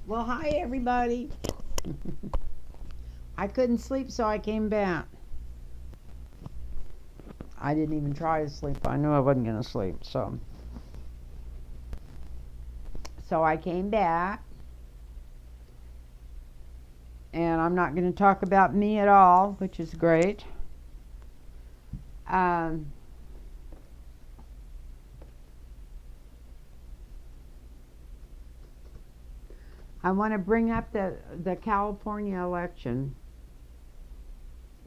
Well, hi everybody. I couldn't sleep, so I came back. I didn't even try to sleep. I knew I wasn't going to sleep, so I came back, and I'm not going to talk about me at all, which is great. Um, I want to bring up the California election.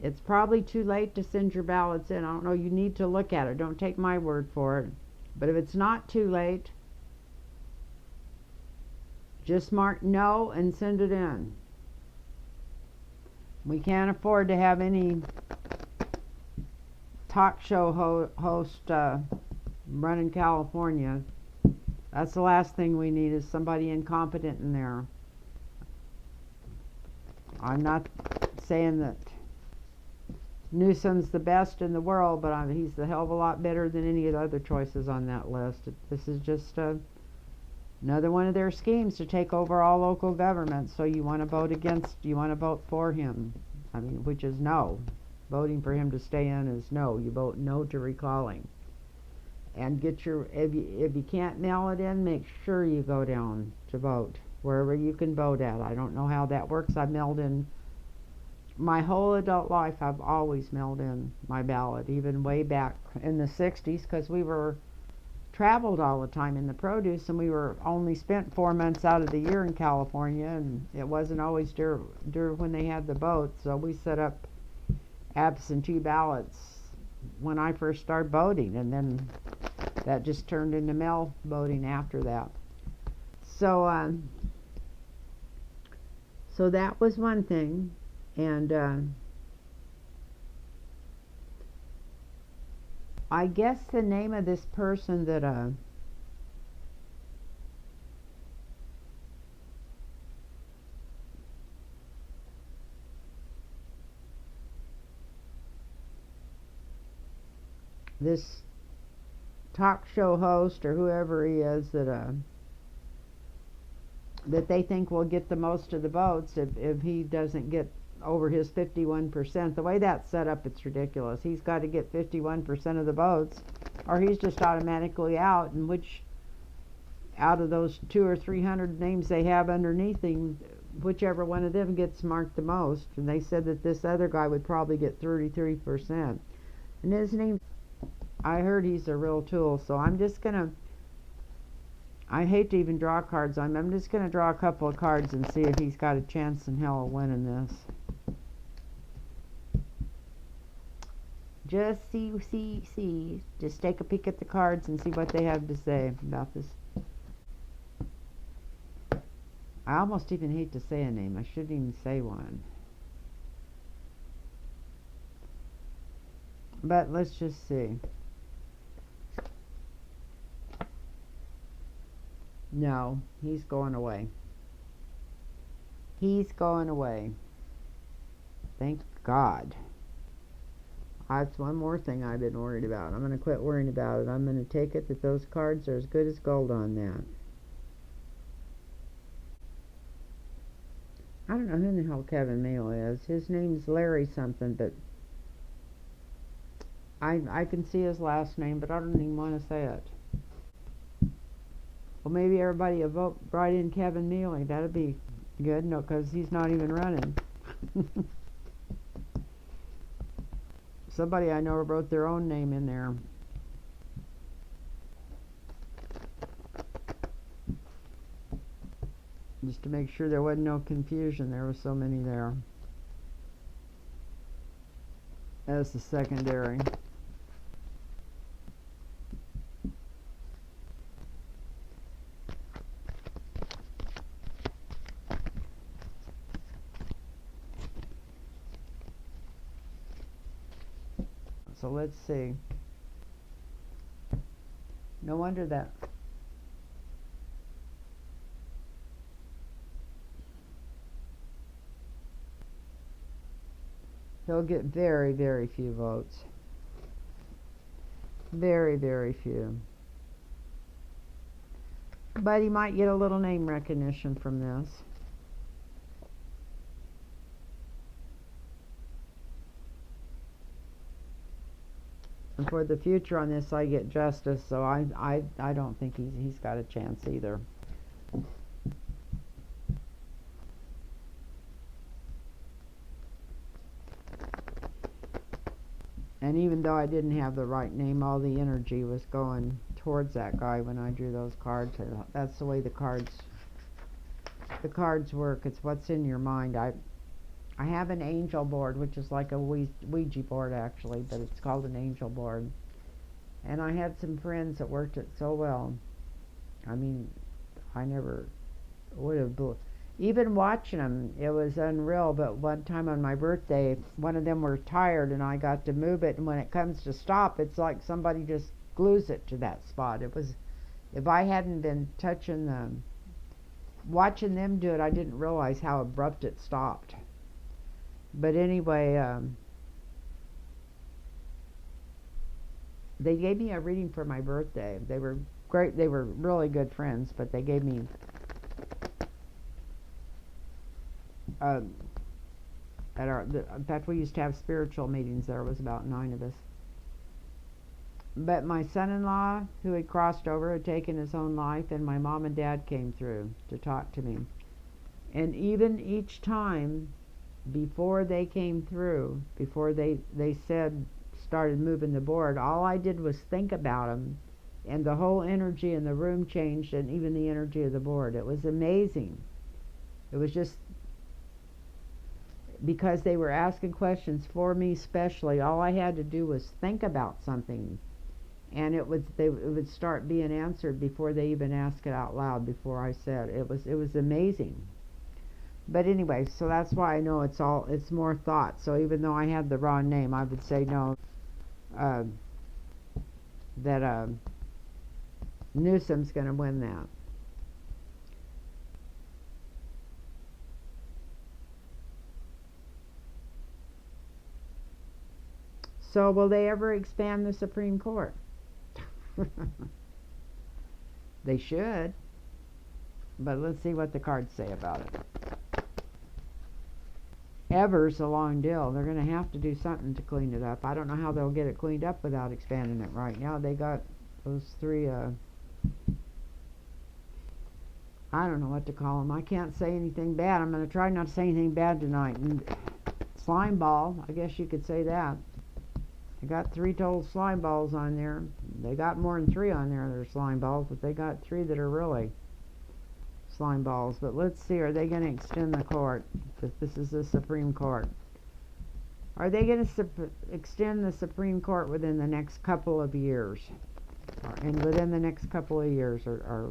It's probably too late to send your ballots in. I don't know. You need to look at it. Don't take my word for it. But if it's not too late, just mark no and send it in. We can't afford to have any talk show host running California. That's the last thing we need is somebody incompetent in there. I'm not saying that Newsom's the best in the world, but he's a hell of a lot better than any of the other choices on that list. This is just another one of their schemes to take over all local governments. So you want to vote for him. I mean, which is no. Voting for him to stay in is no. You vote no to recalling. And if you can't mail it in, make sure you go down to vote wherever you can vote at. I don't know how that works. I've mailed in my whole adult life. I've always mailed in my ballot, even way back in the 60s, because we were traveled all the time in the produce, and we were only spent 4 months out of the year in California, and it wasn't always during when they had the votes. So we set up absentee ballots when I first started voting, and then that just turned into mail voting after that. So that was one thing, and I guess the name of this person that this talk show host or whoever he is that they think will get the most of the votes if he doesn't get over his 51%. The way that's set up, it's ridiculous. He's got to get 51% of the votes, or he's just automatically out. And which out of those 200 or 300 names they have underneath him, whichever one of them gets marked the most. And they said that this other guy would probably get 33%. And his name, I heard he's a real tool. So I'm just gonna. I hate to even draw cards on him. I'm just going to draw a couple of cards and see if he's got a chance in hell of winning this. Just see. Just take a peek at the cards and see what they have to say about this. I almost even hate to say a name. I shouldn't even say one. But let's just see. No, he's going away. He's going away. Thank God. That's one more thing I've been worried about. I'm going to quit worrying about it. I'm going to take it that those cards are as good as gold on that. I don't know who the hell Kevin Mayo is. His name's Larry something, but I can see his last name, but I don't even want to say it. Well, maybe everybody will vote right in Kevin Neely. That'd be good. No, because he's not even running. Somebody I know wrote their own name in there. Just to make sure there wasn't no confusion. There were so many there. As the secondary. So let's see. No wonder that. He'll get very, very few votes. Very, very few. But he might get a little name recognition from this. And for the future on this, I get justice, so I don't think he's got a chance either. And even though I didn't have the right name, all the energy was going towards that guy when I drew those cards. That's the way the cards work. It's what's in your mind. I have an angel board, which is like a Ouija board actually, but it's called an angel board. And I had some friends that worked it so well. I mean, I never would have even watching them, it was unreal. But one time on my birthday, one of them were tired and I got to move it, and when it comes to stop, it's like somebody just glues it to that spot. It was, if I hadn't been watching them do it, I didn't realize how abrupt it stopped. But anyway, they gave me a reading for my birthday. They were great. They were really good friends, but they gave me in fact, we used to have spiritual meetings. There was about 9 of us. But my son-in-law, who had crossed over, had taken his own life, and my mom and dad came through to talk to me. And even each time, before they came through, before they started moving the board, all I did was think about them, and the whole energy in the room changed, and even the energy of the board. It was amazing. It was just because they were asking questions for me specially. All I had to do was think about something, and it would start being answered before they even asked it out loud. Before I said it was amazing. But anyway, so that's why I know it's more thought. So even though I had the wrong name, I would say no. That Newsom's going to win that. So will they ever expand the Supreme Court? They should. But let's see what the cards say about it. Ever's a long deal. They're going to have to do something to clean it up. I don't know how they'll get it cleaned up without expanding it right now. They got those 3, I don't know what to call them. I can't say anything bad. I'm going to try not to say anything bad tonight. And slime ball, I guess you could say that. They got 3 total slime balls on there. They got more than 3 on there that are slime balls, but they got 3 that are really slime balls. But let's see, are they going to extend the court? This is the Supreme Court. Are they going to extend the Supreme Court within the next couple of years? And within the next couple of years, are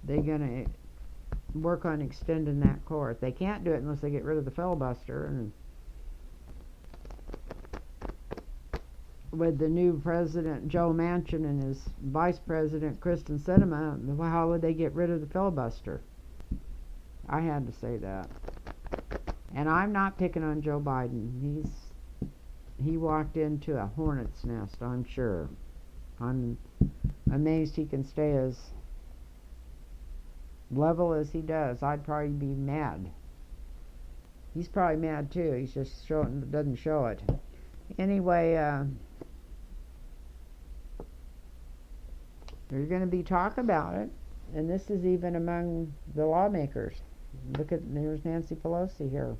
they going to work on extending that court? They can't do it unless they get rid of the filibuster. And with the new president, Joe Manchin, and his vice president, Kristen Sinema, how would they get rid of the filibuster? I had to say that. And I'm not picking on Joe Biden. He walked into a hornet's nest, I'm sure. I'm amazed he can stay as level as he does. I'd probably be mad. He's probably mad too. He's just doesn't show it. Anyway, there's going to be talk about it, and this is even among the lawmakers. There's Nancy Pelosi here.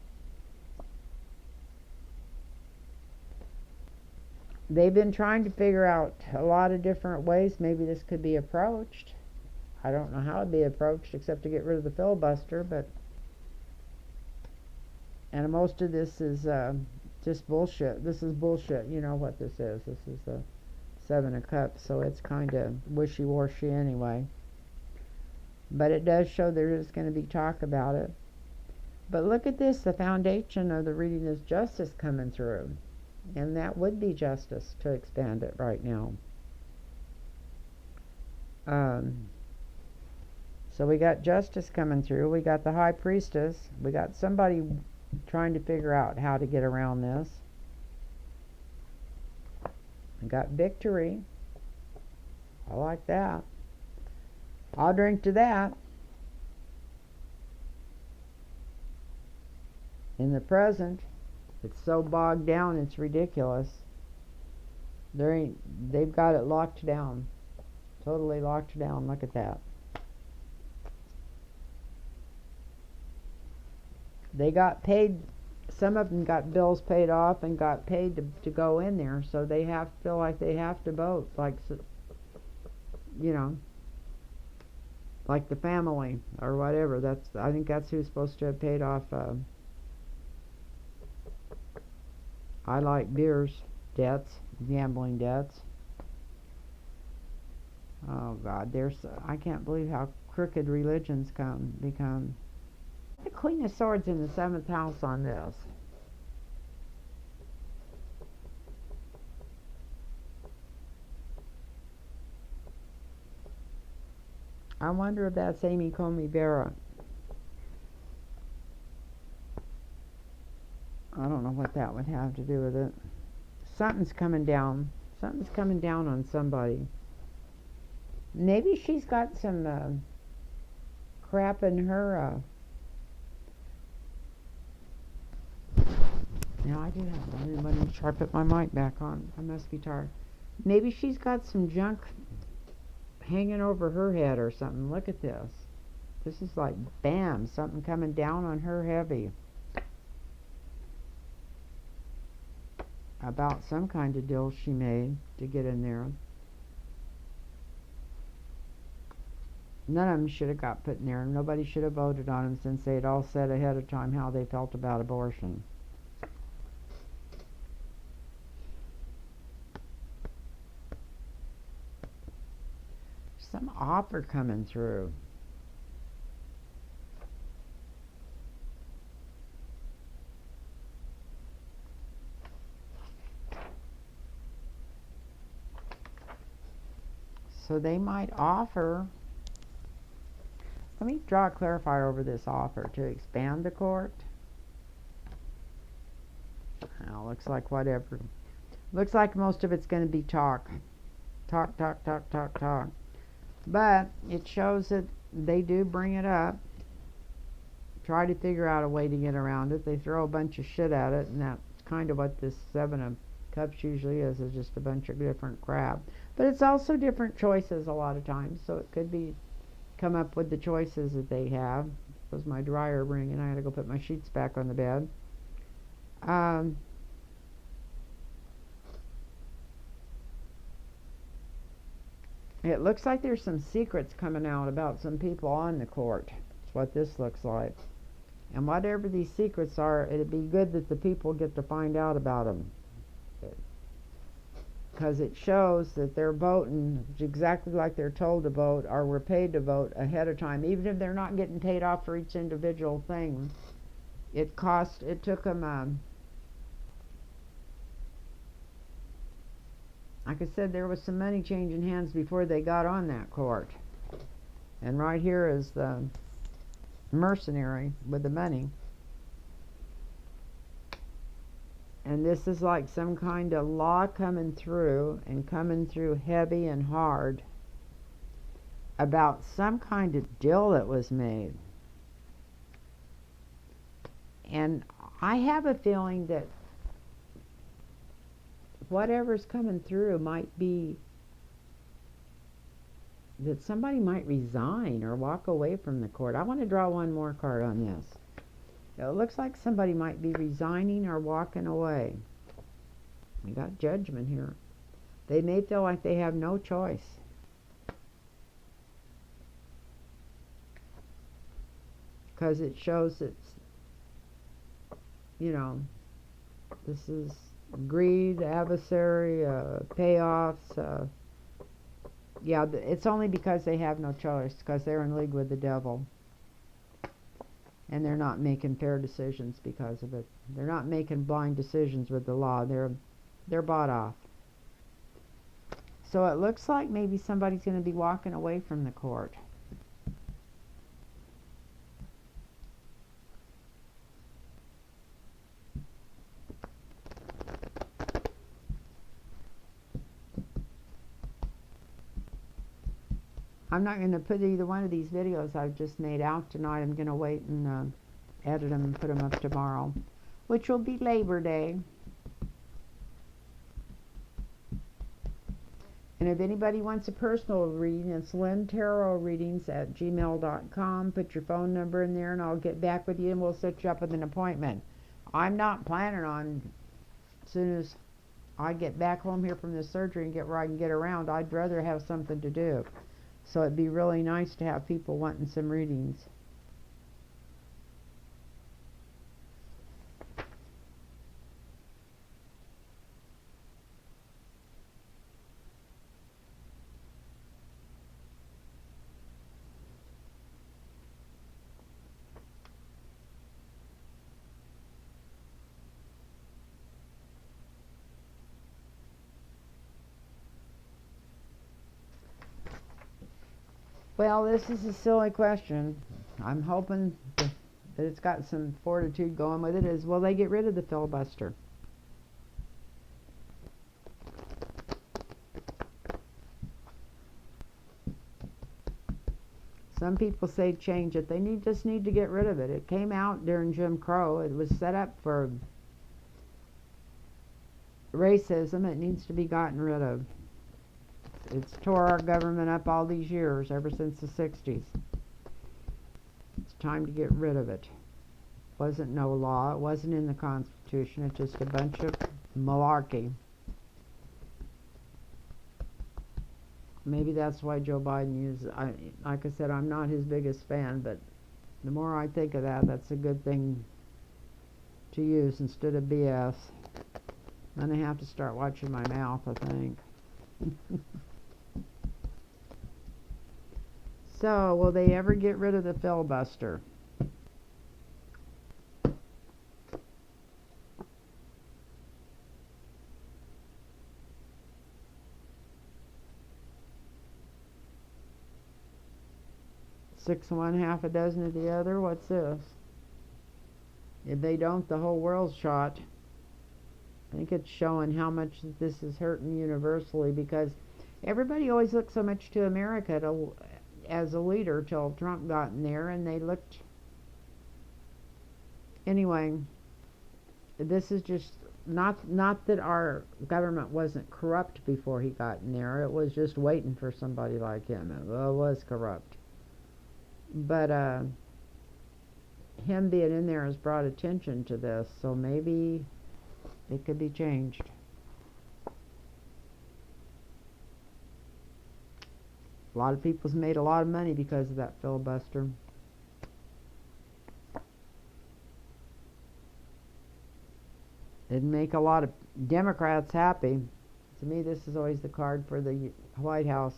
They've been trying to figure out a lot of different ways maybe this could be approached. I don't know how it'd be approached except to get rid of the filibuster, and most of this is just bullshit. This is bullshit. You know what this is. This is the 7 of Cups, so it's kind of wishy-washy anyway. But it does show there is going to be talk about it. But look at this. The foundation of the reading is justice coming through. And that would be justice to expand it right now. So we got justice coming through. We got the high priestess. We got somebody trying to figure out how to get around this. We got victory. I like that. I'll drink to that. In the present, it's so bogged down it's ridiculous. They've got it locked down. Totally locked down. Look at that. They got paid. Some of them got bills paid off and got paid to go in there, so they feel like they have to vote, like, you know, like the family or whatever. I think that's who's supposed to have paid off. I like beers debts, gambling debts. Oh God, I can't believe how crooked religions become. The Queen of Swords in the 7th house on this. I wonder if that's Amy Comey Barrett. I don't know what that would have to do with it. Something's coming down. Something's coming down on somebody. Maybe she's got some crap in her. Now I do have. Let me try to put my mic back on. I must be tired. Maybe she's got some junk hanging over her head or something. Look at this. This is like bam, something coming down on her heavy. About some kind of deal she made to get in there. None of them should have got put in there. Nobody should have voted on them since they'd all said ahead of time how they felt about abortion. Some offer coming through. So they might offer. Let me draw a clarifier over this offer to expand the court. Now, looks like whatever. Looks like most of it's going to be talk. Talk, talk, talk, talk, talk. But it shows that they do bring it up. Try to figure out a way to get around it. They throw a bunch of shit at it, and that's kind of what this 7 of Cups usually is just a bunch of different crap. But it's also different choices a lot of times, so it could be come up with the choices that they have. Was my dryer ringing? I had to go put my sheets back on the bed. It looks like there's some secrets coming out about some people on the court. That's what this looks like. And whatever these secrets are, it'd be good that the people get to find out about them. Because it shows that they're voting exactly like they're told to vote or were paid to vote ahead of time. Even if they're not getting paid off for each individual thing. It took them, like I said, there was some money changing hands before they got on that court. And right here is the mercenary with the money. And this is like some kind of law coming through, and coming through heavy and hard, about some kind of deal that was made. And I have a feeling that whatever's coming through might be that somebody might resign or walk away from the court. I want to draw one more card on this. It looks like somebody might be resigning or walking away. We got Judgment here. They may feel like they have no choice. Because it shows it's, this is greed, adversary, payoffs. Yeah, it's only because they have no choice, because they're in league with the devil. And they're not making fair decisions because of it. They're not making blind decisions with the law. They're bought off. So it looks like maybe somebody's going to be walking away from the court. I'm not going to put either one of these videos I've just made out tonight. I'm going to wait and edit them and put them up tomorrow, which will be Labor Day. And if anybody wants a personal reading, it's lynntarotreadings@gmail.com. Put your phone number in there and I'll get back with you and we'll set you up with an appointment. I'm not planning on, as soon as I get back home here from the surgery and get where I can get around, I'd rather have something to do. So it'd be really nice to have people wanting some readings. Well, this is a silly question. I'm hoping that it's got some fortitude going with it. Is will they get rid of the filibuster? Some people say change it. They just need to get rid of it. It came out during Jim Crow. It was set up for racism. It needs to be gotten rid of. It's tore our government up all these years, ever since the 60s. It's time to get rid of it. Wasn't no law. It wasn't in the Constitution. It's just a bunch of malarkey. Maybe that's why Joe Biden uses. Like I said, I'm not his biggest fan, but the more I think of that, that's a good thing to use instead of BS. I'm going to have to start watching my mouth, I think. So, will they ever get rid of the filibuster? Six of one, half a dozen of the other? What's this? If they don't, the whole world's shot. I think it's showing how much this is hurting universally, because everybody always looked so much to America as a leader till Trump got in there, and they looked. Anyway, this is just not that our government wasn't corrupt before he got in there. It was just waiting for somebody like him. It was corrupt, but him being in there has brought attention to this, so maybe it could be changed. A lot of people's made a lot of money because of that filibuster. It'd make a lot of Democrats happy. To me, this is always the card for the White House.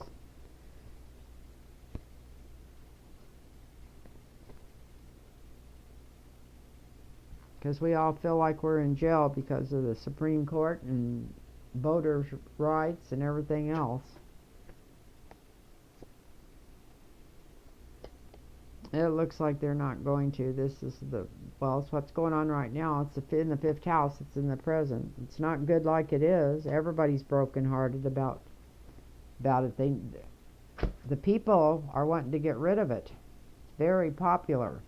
Because we all feel like we're in jail because of the Supreme Court and voters' rights and everything else. It looks like they're not going to. This is it's what's going on right now. It's in the fifth house. It's in the present. It's not good like it is. Everybody's brokenhearted about it. The people are wanting to get rid of it. It's very popular.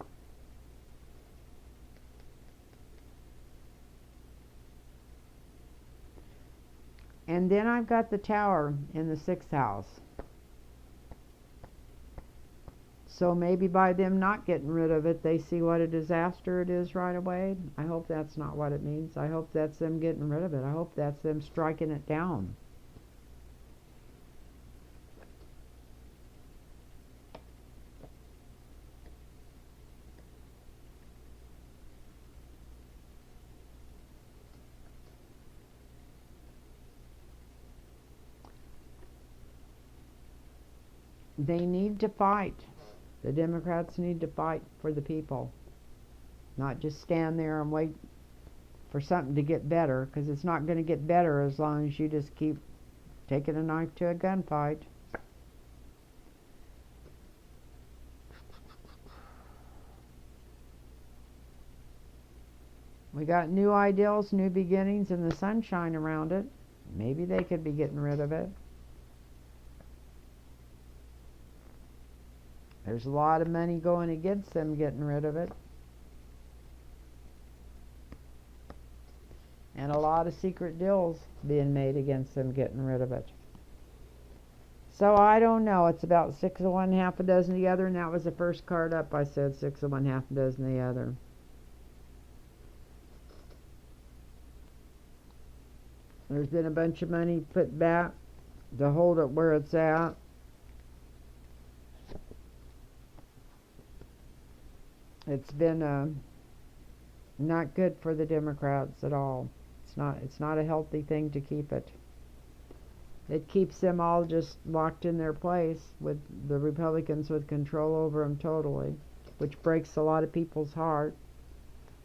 And then I've got the Tower in the sixth house. So maybe by them not getting rid of it, they see what a disaster it is right away. I hope that's not what it means. I hope that's them getting rid of it. I hope that's them striking it down. They need to fight. The Democrats need to fight for the people, not just stand there and wait for something to get better, because it's not going to get better as long as you just keep taking a knife to a gunfight. We got new ideals, new beginnings, and the sunshine around it. Maybe they could be getting rid of it. There's a lot of money going against them getting rid of it. And a lot of secret deals being made against them getting rid of it. So I don't know. It's about 6 of one, half a dozen of the other, and that was the first card up. I said 6 of one, half a dozen of the other. There's been a bunch of money put back to hold it where it's at. It's been not good for the Democrats at all. It's not a healthy thing to keep it. It keeps them all just locked in their place with the Republicans with control over them totally, which breaks a lot of people's heart.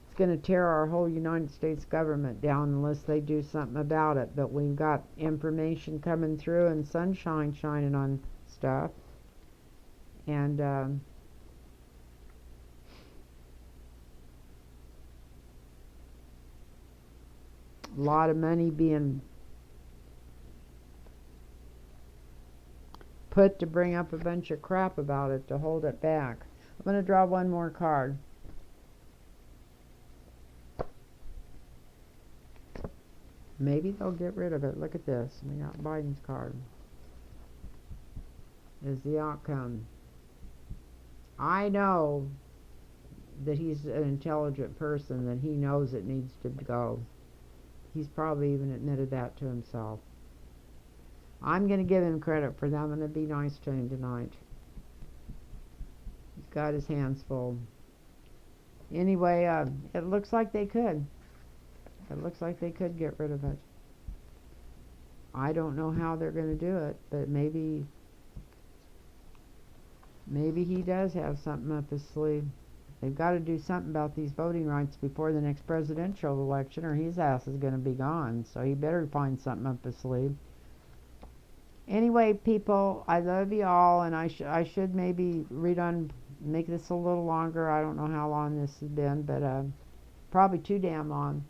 It's going to tear our whole United States government down unless they do something about it. But we've got information coming through and sunshine shining on stuff. And a lot of money being put to bring up a bunch of crap about it to hold it back. I'm going to draw one more card. Maybe they'll get rid of it. Look at this. We got Biden's card. Is the outcome. I know that he's an intelligent person, that he knows it needs to go. He's probably even admitted that to himself. I'm going to give him credit for that. I'm going to be nice to him tonight. He's got his hands full. Anyway, it looks like they could. It looks like they could get rid of it. I don't know how they're going to do it, but maybe he does have something up his sleeve. They've got to do something about these voting rights before the next presidential election, or his ass is going to be gone. So he better find something up his sleeve. Anyway, people, I love you all, and I should maybe make this a little longer. I don't know how long this has been, but probably too damn long.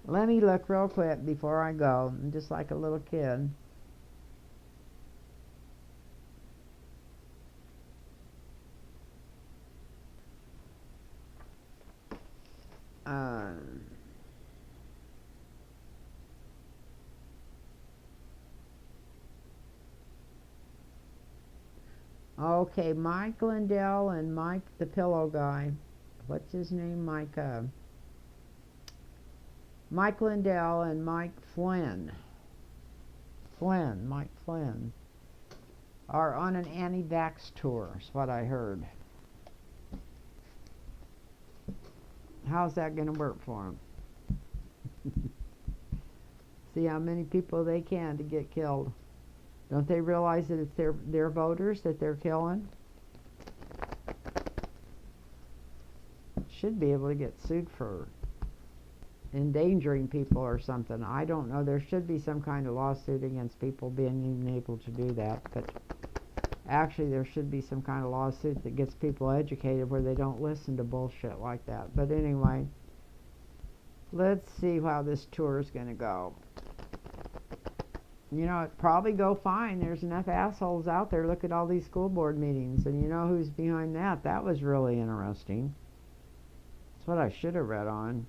Let me look real quick before I go. I'm just like a little kid. Okay, Mike Lindell and Mike the Pillow Guy. What's his name? Mike Lindell and Mike Flynn. Mike Flynn are on an anti-vax tour, is what I heard. How's that going to work for them? See how many people they can to get killed. Don't they realize that it's their voters that they're killing? Should be able to get sued for endangering people or something. I don't know. There should be some kind of lawsuit against people being even able to do that. But actually, there should be some kind of lawsuit that gets people educated where they don't listen to bullshit like that. But anyway, let's see how this tour is going to go. You know, it'd probably go fine. There's enough assholes out there. Look at all these school board meetings. And you know who's behind that? That was really interesting. That's what I should have read on.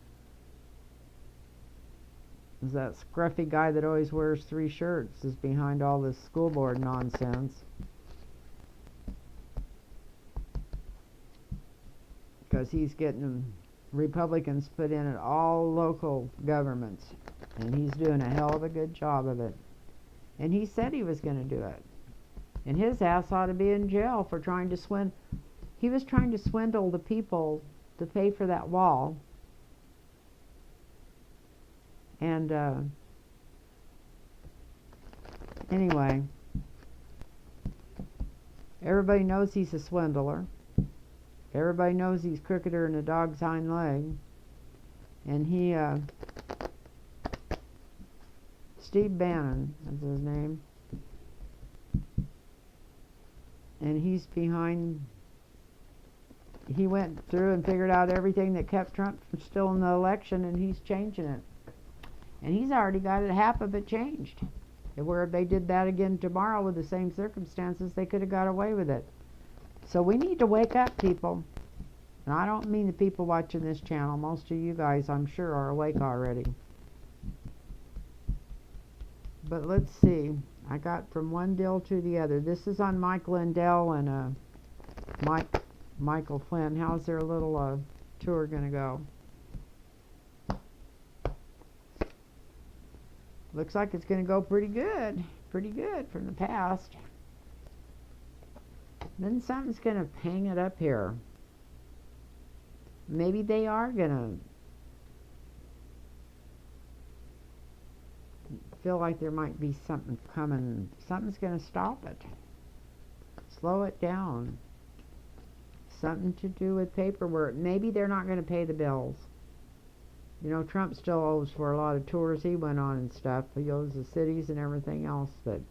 Is that scruffy guy that always wears 3 shirts is behind all this school board nonsense. Because he's getting Republicans put in at all local governments. And he's doing a hell of a good job of it. And he said he was going to do it. And his ass ought to be in jail for trying to swindle. He was trying to swindle the people to pay for that wall. And anyway, everybody knows he's a swindler. Everybody knows he's crookeder than a dog's hind leg. And he Steve Bannon, that's his name. And he's behind. He went through and figured out everything that kept Trump from still in the election, and he's changing it. And he's already got it, half of it changed. And where if they did that again tomorrow with the same circumstances, they could have got away with it. So we need to wake up, people. And I don't mean the people watching this channel. Most of you guys, I'm sure, are awake already. But let's see. I got from one deal to the other. This is on Mike Lindell and Michael Flynn. How's their little tour going to go? Looks like it's going to go pretty good. Pretty good from the past. Then something's going to hang it up here. Maybe they are going to feel like there might be something coming. Something's going to stop it. Slow it down. Something to do with paperwork. Maybe they're not going to pay the bills. You know, Trump still owes for a lot of tours he went on and stuff. He owes the cities and everything else. But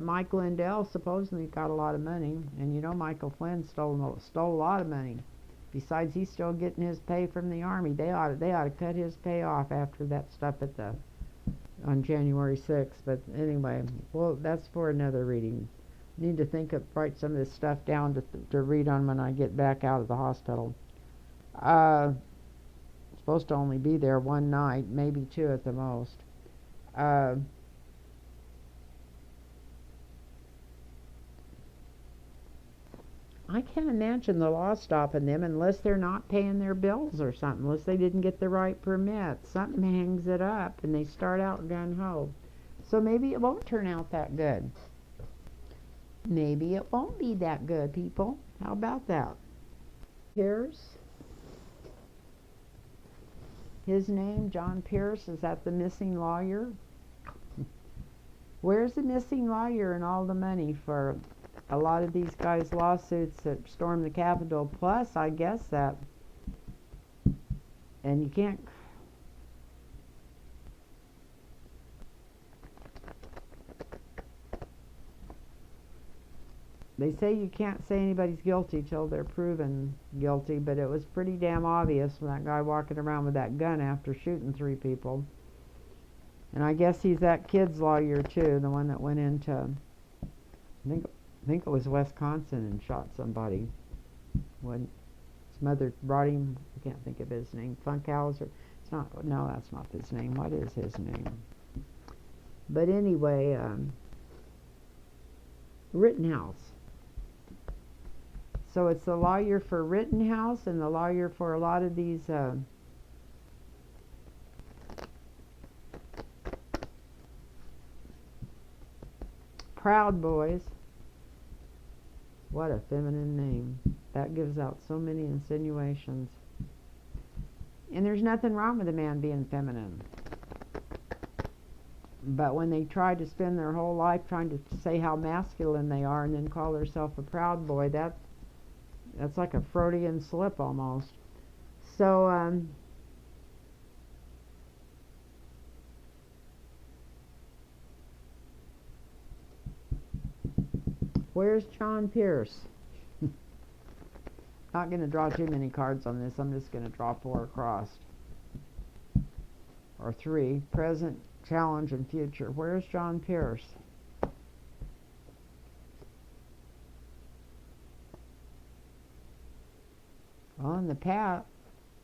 Mike Lindell supposedly got a lot of money. And you know Michael Flynn stole a lot of money. Besides, he's still getting his pay from the Army. They ought to cut his pay off after that stuff on January 6th. But anyway, well, that's for another reading. Need to write some of this stuff down to read on when I get back out of the hospital. Supposed to only be there one night, maybe two at the most. I can't imagine the law stopping them unless they're not paying their bills or something, unless they didn't get the right permit. Something hangs it up and they start out gung-ho. So maybe it won't turn out that good. Maybe it won't be that good, people. How about that? Pierce. His name, John Pierce, is that the missing lawyer? Where's the missing lawyer and all the money for a lot of these guys' lawsuits that stormed the Capitol? Plus, I guess that, and you can't, they say you can't say anybody's guilty till they're proven guilty, but it was pretty damn obvious when that guy walking around with that gun after shooting 3 people. And I guess he's that kid's lawyer too, the one that went into, I think it was Wisconsin and shot somebody when his mother brought him. I can't think of his name. Funkhauser. It's not. No, that's not his name. What is his name? But anyway, Rittenhouse. So it's the lawyer for Rittenhouse and the lawyer for a lot of these Proud Boys. What a feminine name. That gives out so many insinuations. And there's nothing wrong with a man being feminine. But when they try to spend their whole life trying to say how masculine they are and then call themselves a proud boy, that's like a Freudian slip almost. So, where's John Pierce? Not going to draw too many cards on this. I'm just going to draw 4 across. Or 3. Present, challenge, and future. Where's John Pierce? Well, in the past,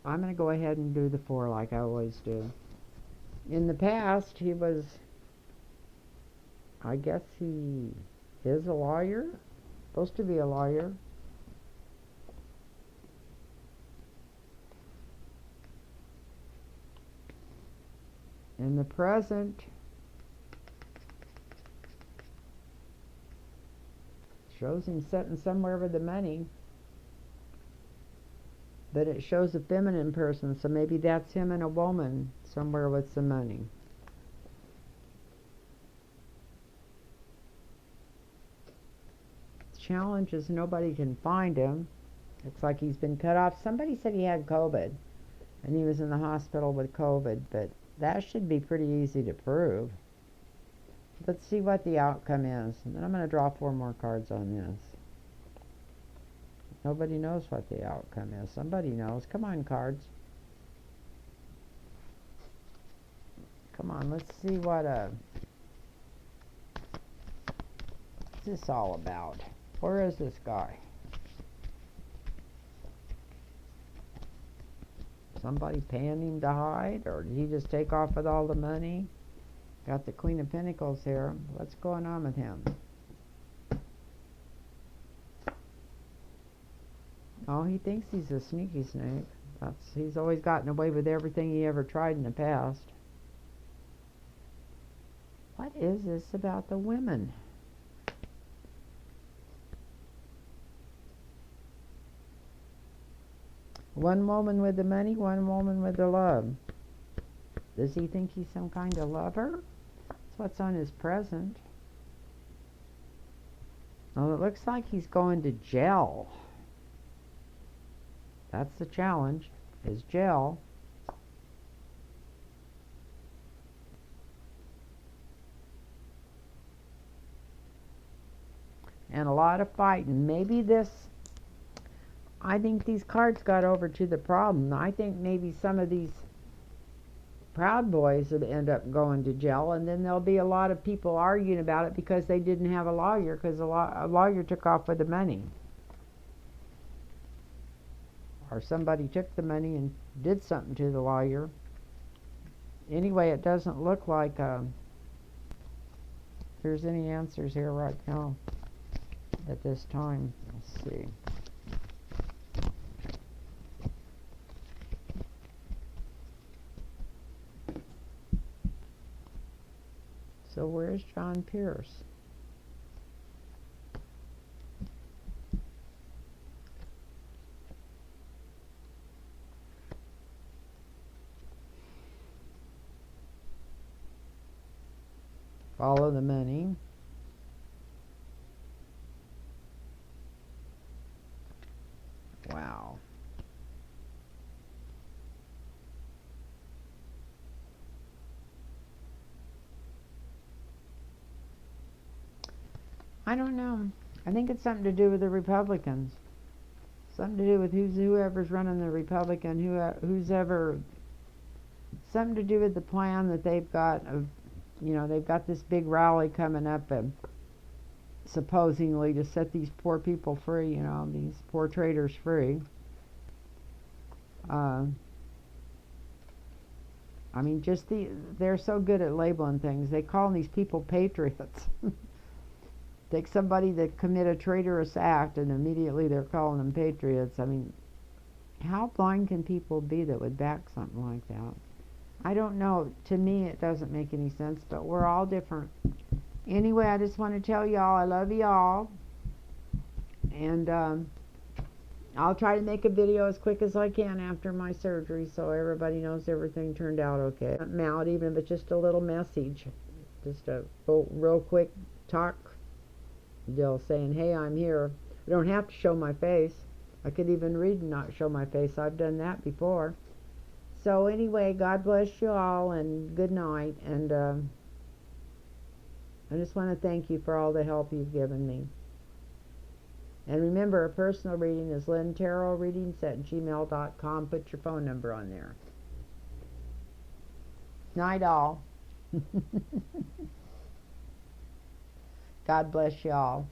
I'm going to go ahead and do the 4 like I always do. In the past, he was, I guess he is a lawyer. Supposed to be a lawyer. In the present, shows him sitting somewhere with the money, but it shows a feminine person, so maybe that's him and a woman somewhere with some money. Challenge is nobody can find him. It's like he's been cut off. Somebody said he had COVID and he was in the hospital with COVID, but that should be pretty easy to prove. Let's see what the outcome is. And then I'm going to draw 4 more cards on this. Nobody knows what the outcome is. Somebody knows. Come on, cards. Come on, let's see what's this all about? Where is this guy? Somebody paying him to hide, or did he just take off with all the money? Got the Queen of Pentacles here. What's going on with him? Oh, he thinks he's a sneaky snake. He's always gotten away with everything he ever tried in the past. What is this about the women? One woman with the money, one woman with the love. Does he think he's some kind of lover? That's what's on his present. Well, it looks like he's going to jail. That's the challenge, is jail. And a lot of fighting. Maybe this, I think these cards got over to the problem. I think maybe some of these Proud Boys would end up going to jail, and then there'll be a lot of people arguing about it because they didn't have a lawyer, because a lawyer took off with the money. Or somebody took the money and did something to the lawyer. Anyway, it doesn't look like there's any answers here right now at this time. Let's see. So where's John Pierce? Follow the money. Wow. I don't know. I think it's something to do with the Republicans. Something to do with whoever's running the Republican, who's ever. Something to do with the plan that they've got of, they've got this big rally coming up, supposedly to set these poor people free. These poor traders free. I mean, they're so good at labeling things. They call these people patriots. Take somebody that commit a traitorous act and immediately they're calling them patriots. I mean, how blind can people be that would back something like that? I don't know. To me, it doesn't make any sense, but we're all different. Anyway, I just want to tell y'all I love y'all. And I'll try to make a video as quick as I can after my surgery so everybody knows everything turned out okay. I'm out, even if it's just a little message. Just a real quick talk deal saying, hey, I'm here. I don't have to show my face. I could even read and not show my face. I've done that before. So anyway, God bless you all and good night. And I just want to thank you for all the help you've given me. And remember, a personal reading is lynntarotreadings@gmail.com. Put your phone number on there. Night all. God bless you all.